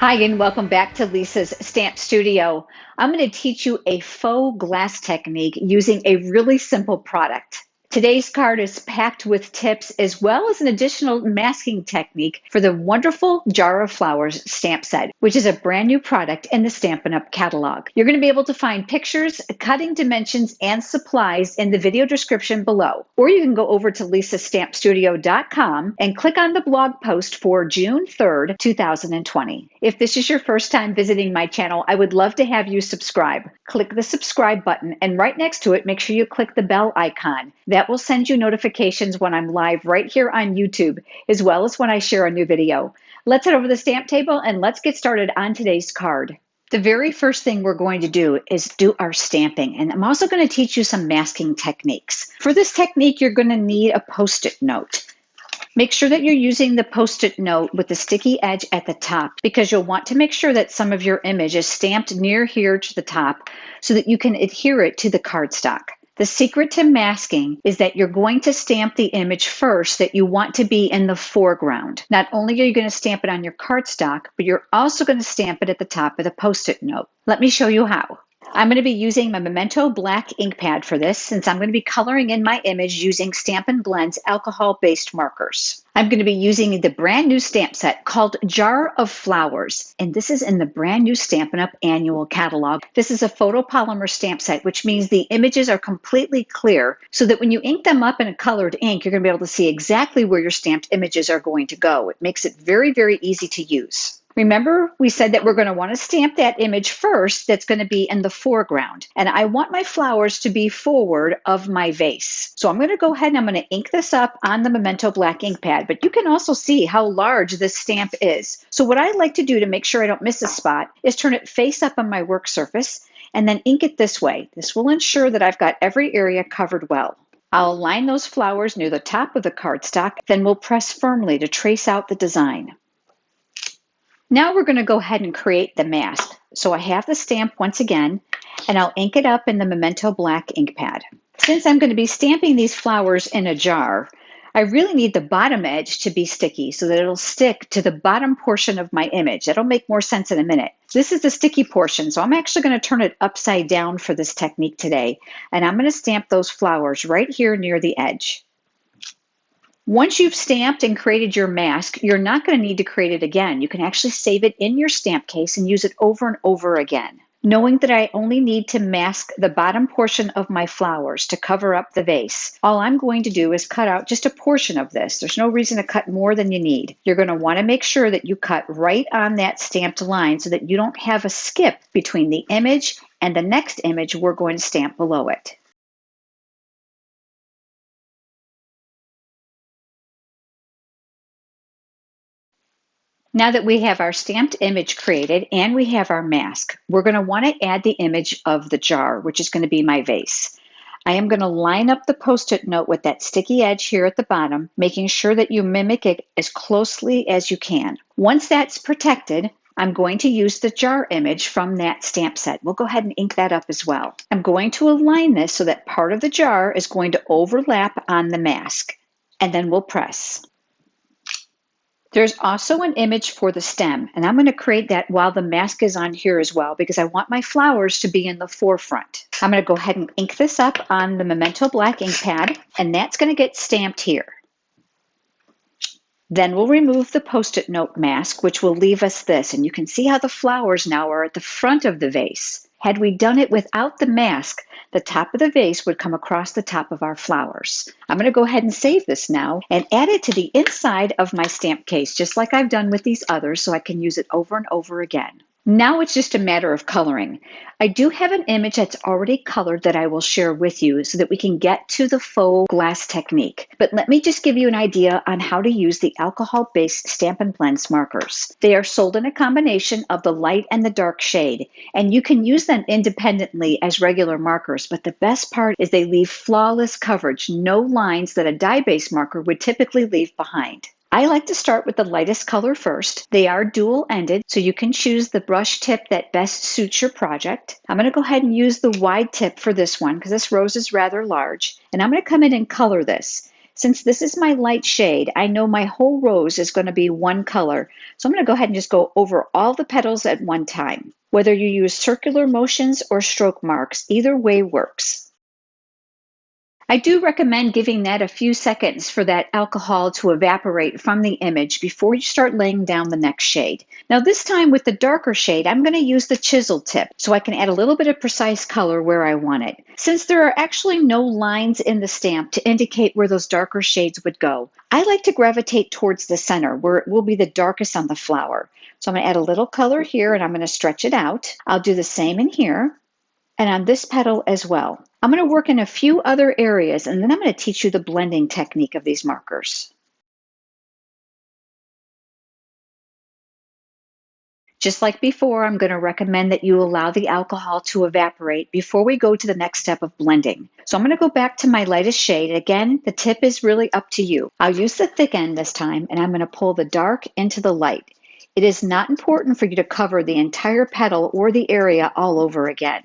Hi, and welcome back to Lisa's Stamp Studio. I'm going to teach you a faux glass technique using a really simple product. Today's card is packed with tips as well as an additional masking technique for the wonderful Jar of Flowers stamp set, which is a brand new product in the Stampin' Up catalog. You're going to be able to find pictures, cutting dimensions, and supplies in the video description below. Or you can go over to lisasstampstudio.com and click on the blog post for June 3rd, 2020. If this is your first time visiting my channel, I would love to have you subscribe. Click the subscribe button, and right next to it, make sure you click the bell icon. That will send you notifications when I'm live right here on YouTube, as well as when I share a new video. Let's head over to the stamp table and let's get started on today's card. The very first thing we're going to do is do our stamping, and I'm also going to teach you some masking techniques. For this technique, you're going to need a Post-it note. Make sure that you're using the Post-it note with the sticky edge at the top, because you'll want to make sure that some of your image is stamped near here to the top so that you can adhere it to the cardstock. The secret to masking is that you're going to stamp the image first that you want to be in the foreground. Not only are you going to stamp it on your cardstock, but you're also going to stamp it at the top of the Post-it note. Let me show you how. I'm going to be using my Memento black ink pad for this, since I'm going to be coloring in my image using Stampin' Blend's alcohol-based markers. I'm going to be using the brand new stamp set called Jar of Flowers, and this is in the brand new Stampin' Up annual catalog. This is a photopolymer stamp set, which means the images are completely clear, so that when you ink them up in a colored ink, you're going to be able to see exactly where your stamped images are going to go. It makes it very, very easy to use. Remember, we said that we're going to want to stamp that image first that's going to be in the foreground. And I want my flowers to be forward of my vase. So I'm going to go ahead and I'm going to ink this up on the Memento black ink pad. But you can also see how large this stamp is. So what I like to do to make sure I don't miss a spot is turn it face up on my work surface and then ink it this way. This will ensure that I've got every area covered well. I'll align those flowers near the top of the cardstock, then we'll press firmly to trace out the design. Now we're going to go ahead and create the mask. So I have the stamp once again, and I'll ink it up in the Memento black ink pad. Since I'm going to be stamping these flowers in a jar, I really need the bottom edge to be sticky so that it'll stick to the bottom portion of my image. That'll make more sense in a minute. This is the sticky portion, so I'm actually going to turn it upside down for this technique today, and I'm going to stamp those flowers right here near the edge. Once you've stamped and created your mask, you're not going to need to create it again. You can actually save it in your stamp case and use it over and over again. Knowing that I only need to mask the bottom portion of my flowers to cover up the vase, all I'm going to do is cut out just a portion of this. There's no reason to cut more than you need. You're going to want to make sure that you cut right on that stamped line so that you don't have a skip between the image and the next image we're going to stamp below it. Now that we have our stamped image created and we have our mask, we're going to want to add the image of the jar, which is going to be my vase. I am going to line up the Post-it note with that sticky edge here at the bottom, making sure that you mimic it as closely as you can. Once that's protected, I'm going to use the jar image from that stamp set. We'll go ahead and ink that up as well. I'm going to align this so that part of the jar is going to overlap on the mask, and then we'll press. There's also an image for the stem, and I'm going to create that while the mask is on here as well because I want my flowers to be in the forefront. I'm going to go ahead and ink this up on the Memento black ink pad, and that's going to get stamped here. Then we'll remove the Post-it note mask, which will leave us this, and you can see how the flowers now are at the front of the vase. Had we done it without the mask, the top of the vase would come across the top of our flowers. I'm going to go ahead and save this now and add it to the inside of my stamp case, just like I've done with these others, so I can use it over and over again. Now it's just a matter of coloring. I do have an image that's already colored that I will share with you so that we can get to the faux glass technique. But let me just give you an idea on how to use the alcohol-based Stampin' Blends markers. They are sold in a combination of the light and the dark shade, and you can use them independently as regular markers, but the best part is they leave flawless coverage, no lines that a dye-based marker would typically leave behind. I like to start with the lightest color first. They are dual-ended, so you can choose the brush tip that best suits your project. I'm going to go ahead and use the wide tip for this one because this rose is rather large. And I'm going to come in and color this. Since this is my light shade, I know my whole rose is going to be one color. So I'm going to go ahead and just go over all the petals at one time. Whether you use circular motions or stroke marks, either way works. I do recommend giving that a few seconds for that alcohol to evaporate from the image before you start laying down the next shade. Now this time with the darker shade, I'm going to use the chisel tip so I can add a little bit of precise color where I want it. Since there are actually no lines in the stamp to indicate where those darker shades would go, I like to gravitate towards the center where it will be the darkest on the flower. So I'm going to add a little color here and I'm going to stretch it out. I'll do the same in here and on this petal as well. I'm going to work in a few other areas and then I'm going to teach you the blending technique of these markers. Just like before, I'm going to recommend that you allow the alcohol to evaporate before we go to the next step of blending. So I'm going to go back to my lightest shade. Again, the tip is really up to you. I'll use the thick end this time and I'm going to pull the dark into the light. It is not important for you to cover the entire petal or the area all over again.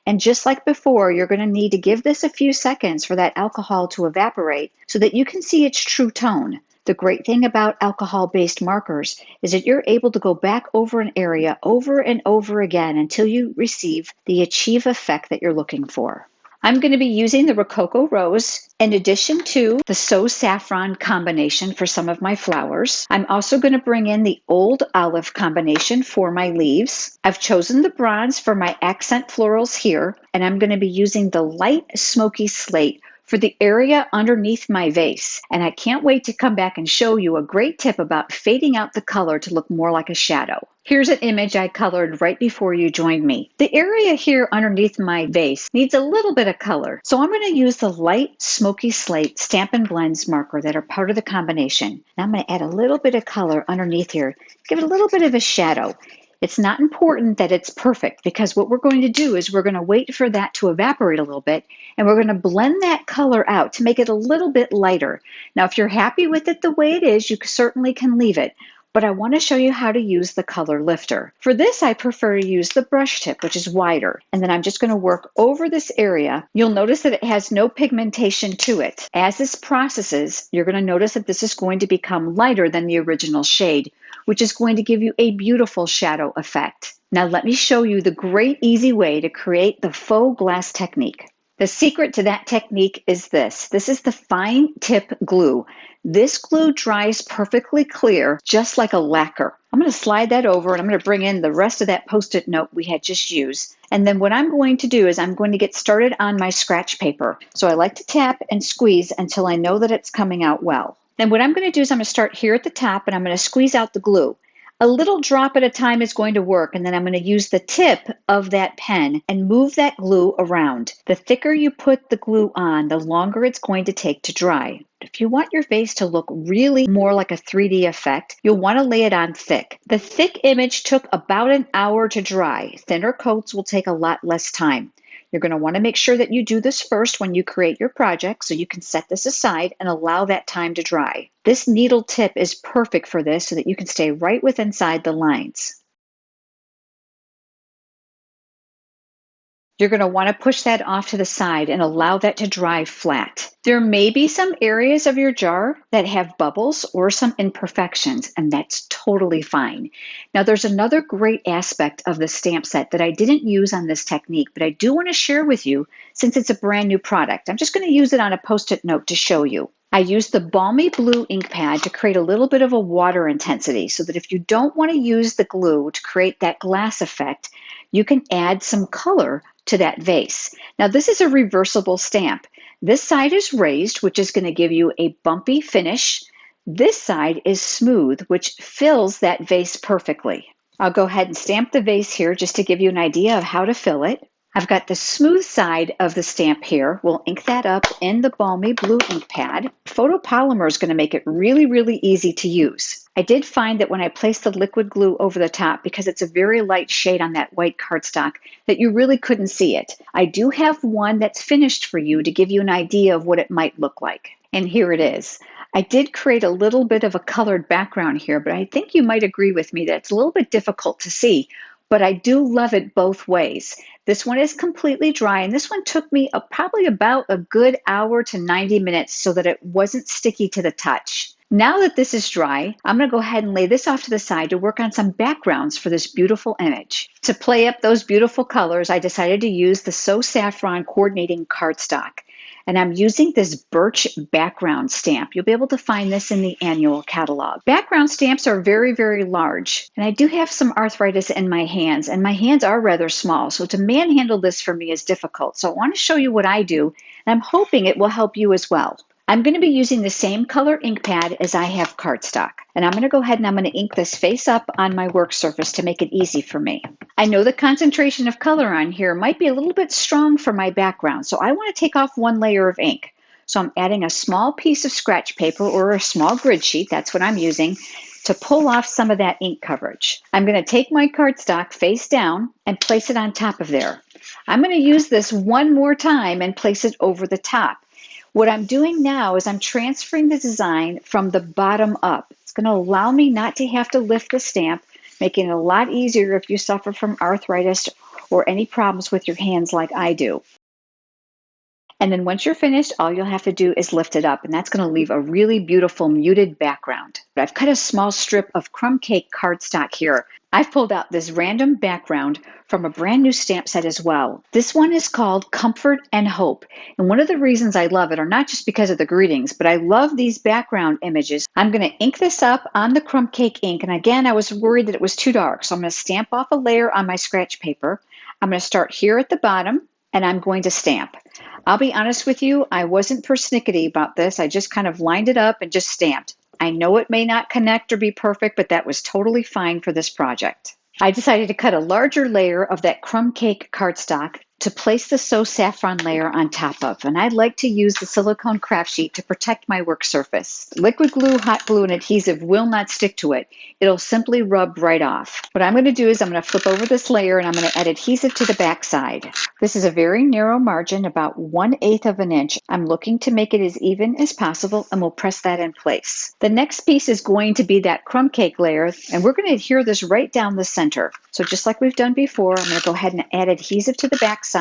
And just like before, you're going to need to give this a few seconds for that alcohol to evaporate so that you can see its true tone. The great thing about alcohol-based markers is that you're able to go back over an area over and over again until you receive the achieve effect that you're looking for. I'm going to be using the Rococo Rose in addition to the So Saffron combination for some of my flowers. I'm also going to bring in the Old Olive combination for my leaves. I've chosen the bronze for my accent florals here, and I'm going to be using the light smoky slate for the area underneath my vase. And I can't wait to come back and show you a great tip about fading out the color to look more like a shadow. Here's an image I colored right before you joined me. The area here underneath my vase needs a little bit of color. So I'm going to use the light smoky slate Stampin' Blends marker that are part of the combination. Now I'm going to add a little bit of color underneath here, give it a little bit of a shadow. It's not important that it's perfect because what we're going to do is we're going to wait for that to evaporate a little bit and we're going to blend that color out to make it a little bit lighter. Now, if you're happy with it the way it is, you certainly can leave it. But I want to show you how to use the color lifter. For this, I prefer to use the brush tip, which is wider. And then I'm just going to work over this area. You'll notice that it has no pigmentation to it. As this processes, you're going to notice that this is going to become lighter than the original shade, which is going to give you a beautiful shadow effect. Now let me show you the great easy way to create the faux glass technique. The secret to that technique is this. This is the fine tip glue. This glue dries perfectly clear, just like a lacquer. I'm going to slide that over and I'm going to bring in the rest of that Post-it note we had just used. And then what I'm going to do is I'm going to get started on my scratch paper. So I like to tap and squeeze until I know that it's coming out well. Then what I'm going to do is I'm going to start here at the top and I'm going to squeeze out the glue. A little drop at a time is going to work, and then I'm going to use the tip of that pen and move that glue around. The thicker you put the glue on, the longer it's going to take to dry. If you want your vase to look really more like a 3D effect, you'll want to lay it on thick. The thick image took about an hour to dry. Thinner coats will take a lot less time. You're going to want to make sure that you do this first when you create your project so you can set this aside and allow that time to dry. This needle tip is perfect for this so that you can stay right within inside the lines. You're going to want to push that off to the side and allow that to dry flat. There may be some areas of your jar that have bubbles or some imperfections, and that's totally fine. Now, there's another great aspect of the stamp set that I didn't use on this technique, but I do want to share with you since it's a brand new product. I'm just going to use it on a Post-it note to show you. I used the balmy blue ink pad to create a little bit of a water intensity so that if you don't want to use the glue to create that glass effect, you can add some color to that vase. Now this is a reversible stamp. This side is raised, which is going to give you a bumpy finish. This side is smooth, which fills that vase perfectly. I'll go ahead and stamp the vase here just to give you an idea of how to fill it. I've got the smooth side of the stamp here. We'll ink that up in the balmy blue ink pad. Photopolymer is going to make it really, really easy to use. I did find that when I placed the liquid glue over the top, because it's a very light shade on that white cardstock, that you really couldn't see it. I do have one that's finished for you to give you an idea of what it might look like. And here it is. I did create a little bit of a colored background here, but I think you might agree with me that it's a little bit difficult to see. but I do love it both ways. This one is completely dry, and this one took me probably about a good hour to 90 minutes so that it wasn't sticky to the touch. Now that this is dry, I'm going to go ahead and lay this off to the side to work on some backgrounds for this beautiful image. To play up those beautiful colors, I decided to use the So Saffron coordinating cardstock. And I'm using this birch background stamp. You'll be able to find this in the annual catalog. Background stamps are very, very large. And I do have some arthritis in my hands, and my hands are rather small. So to manhandle this for me is difficult. So I want to show you what I do, and I'm hoping it will help you as well. I'm going to be using the same color ink pad as I have cardstock. And I'm going to go ahead and I'm going to ink this face up on my work surface to make it easy for me. I know the concentration of color on here might be a little bit strong for my background, so I want to take off one layer of ink. So I'm adding a small piece of scratch paper or a small grid sheet, that's what I'm using, to pull off some of that ink coverage. I'm going to take my cardstock face down and place it on top of there. I'm going to use this one more time and place it over the top. What I'm doing now is I'm transferring the design from the bottom up. It's going to allow me not to have to lift the stamp, making it a lot easier if you suffer from arthritis or any problems with your hands like I do. And then once you're finished, all you'll have to do is lift it up, and that's going to leave a really beautiful muted background. I've cut a small strip of crumb cake cardstock here. I've pulled out this random background from a brand new stamp set as well. This one is called Comfort and Hope. And one of the reasons I love it are not just because of the greetings, but I love these background images. I'm going to ink this up on the crumb cake ink. And again, I was worried that it was too dark. So I'm going to stamp off a layer on my scratch paper. I'm going to start here at the bottom, and I'm going to stamp. I'll be honest with you, I wasn't persnickety about this. I just kind of lined it up and just stamped. I know it may not connect or be perfect, but that was totally fine for this project. I decided to cut a larger layer of that crumb cake cardstock to place the So Saffron layer on top of. And I like to use the silicone craft sheet to protect my work surface. Liquid glue, hot glue, and adhesive will not stick to it. It'll simply rub right off. What I'm going to do is I'm going to flip over this layer and I'm going to add adhesive to the back side. This is a very narrow margin, about 1/8 of an inch. I'm looking to make it as even as possible, and we'll press that in place. The next piece is going to be that crumb cake layer, and we're going to adhere this right down the center. So just like we've done before, I'm going to go ahead and add adhesive to the back side.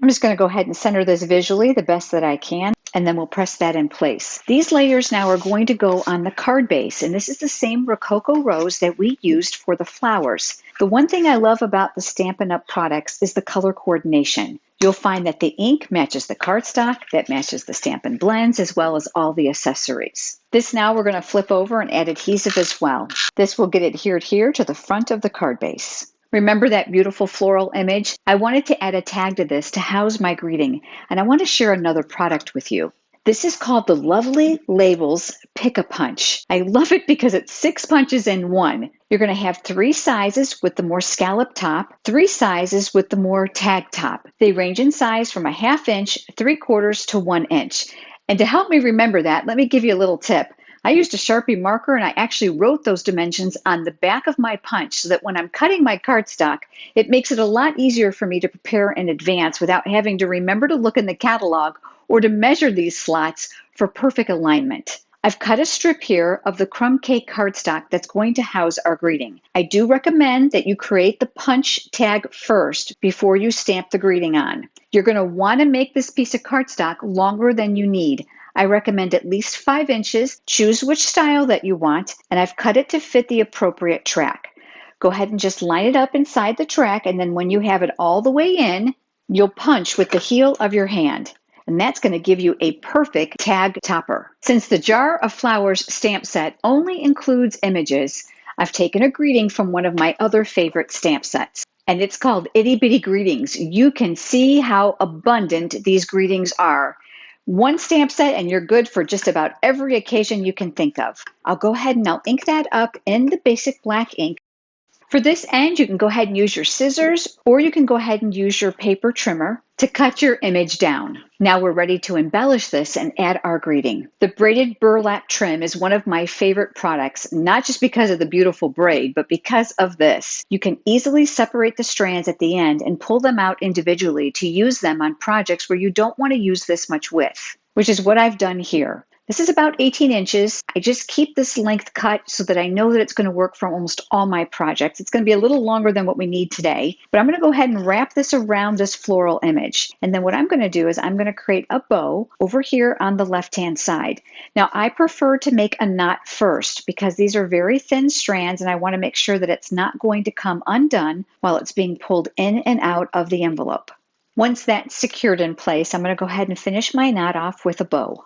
I'm just going to go ahead and center this visually the best that I can, and then we'll press that in place. These layers now are going to go on the card base, and this is the same Rococo rose that we used for the flowers. The one thing I love about the Stampin' Up! Products is the color coordination. You'll find that the ink matches the cardstock, that matches the Stampin' Blends, as well as all the accessories. This now we're going to flip over and add adhesive as well. This will get adhered here to the front of the card base. Remember that beautiful floral image? I wanted to add a tag to this to house my greeting, and I want to share another product with you. This is called the Lovely Labels Pick-a-Punch. I love it because it's 6 punches in one. You're going to have 3 sizes with the more scallop top, 3 sizes with the more tag top. They range in size from 1/2 inch, 3/4 to 1 inch. And to help me remember that, let me give you a little tip. I used a Sharpie marker and I actually wrote those dimensions on the back of my punch so that when I'm cutting my cardstock, it makes it a lot easier for me to prepare in advance without having to remember to look in the catalog or to measure these slots for perfect alignment. I've cut a strip here of the crumb cake cardstock that's going to house our greeting. I do recommend that you create the punch tag first before you stamp the greeting on. You're going to want to make this piece of cardstock longer than you need. I recommend at least 5 inches. Choose which style that you want, and I've cut it to fit the appropriate track. Go ahead and just line it up inside the track, and then when you have it all the way in, you'll punch with the heel of your hand. And that's going to give you a perfect tag topper. Since the Jar of Flowers stamp set only includes images, I've taken a greeting from one of my other favorite stamp sets. And it's called Itty Bitty Greetings. You can see how abundant these greetings are. One stamp set and you're good for just about every occasion you can think of. I'll go ahead and I'll ink that up in the basic black ink. For this end, you can go ahead and use your scissors, or you can go ahead and use your paper trimmer to cut your image down. Now we're ready to embellish this and add our greeting. The braided burlap trim is one of my favorite products, not just because of the beautiful braid, but because of this. You can easily separate the strands at the end and pull them out individually to use them on projects where you don't want to use this much width, which is what I've done here. This is about 18 inches. I just keep this length cut so that I know that it's going to work for almost all my projects. It's going to be a little longer than what we need today, but I'm going to go ahead and wrap this around this floral image. And then what I'm going to do is I'm going to create a bow over here on the left-hand side. Now, I prefer to make a knot first because these are very thin strands and I want to make sure that it's not going to come undone while it's being pulled in and out of the envelope. Once that's secured in place, I'm going to go ahead and finish my knot off with a bow.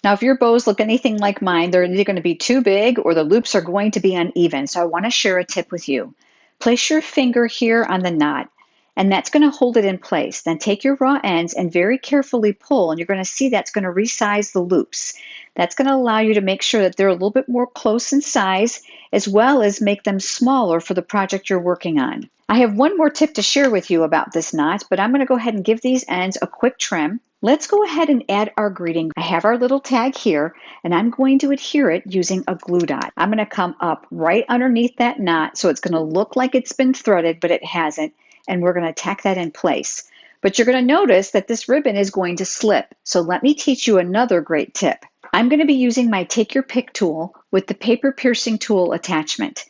Now, if your bows look anything like mine, they're either going to be too big or the loops are going to be uneven. So I want to share a tip with you. Place your finger here on the knot, and that's going to hold it in place. Then take your raw ends and very carefully pull, and you're going to see that's going to resize the loops. That's going to allow you to make sure that they're a little bit more close in size, as well as make them smaller for the project you're working on. I have one more tip to share with you about this knot, but I'm going to go ahead and give these ends a quick trim. Let's go ahead and add our greeting. I have our little tag here, and I'm going to adhere it using a glue dot. I'm going to come up right underneath that knot, so it's going to look like it's been threaded, but it hasn't, and we're going to tack that in place. But you're going to notice that this ribbon is going to slip, so let me teach you another great tip. I'm going to be using my Take Your Pick tool with the paper piercing tool attachment.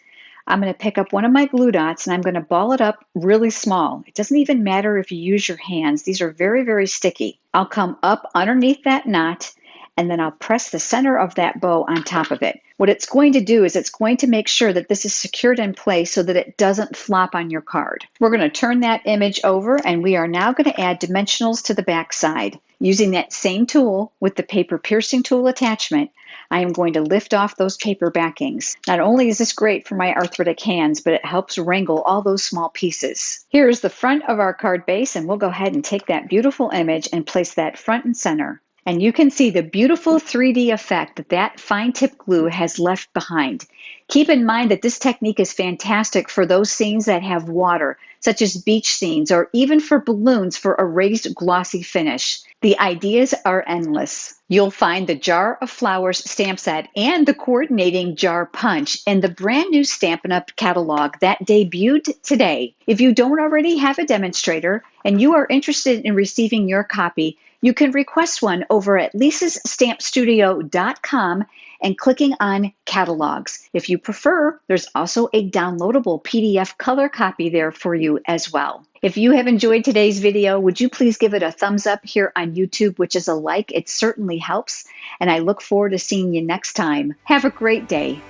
I'm going to pick up one of my glue dots and I'm going to ball it up really small. It doesn't even matter if you use your hands. These are very, very sticky. I'll come up underneath that knot and then I'll press the center of that bow on top of it. What it's going to do is it's going to make sure that this is secured in place so that it doesn't flop on your card. We're going to turn that image over and we are now going to add dimensionals to the back side. Using that same tool with the paper piercing tool attachment, I am going to lift off those paper backings. Not only is this great for my arthritic hands, but it helps wrangle all those small pieces. Here's the front of our card base, and we'll go ahead and take that beautiful image and place that front and center. And you can see the beautiful 3D effect that that fine tip glue has left behind. Keep in mind that this technique is fantastic for those scenes that have water, such as beach scenes, or even for balloons for a raised glossy finish. The ideas are endless. You'll find the Jar of Flowers stamp set and the coordinating jar punch in the brand new Stampin' Up catalog that debuted today. If you don't already have a demonstrator and you are interested in receiving your copy, you can request one over at lisasstampstudio.com and clicking on catalogs. If you prefer, there's also a downloadable PDF color copy there for you as well. If you have enjoyed today's video, would you please give it a thumbs up here on YouTube, which is a like. It certainly helps. And I look forward to seeing you next time. Have a great day.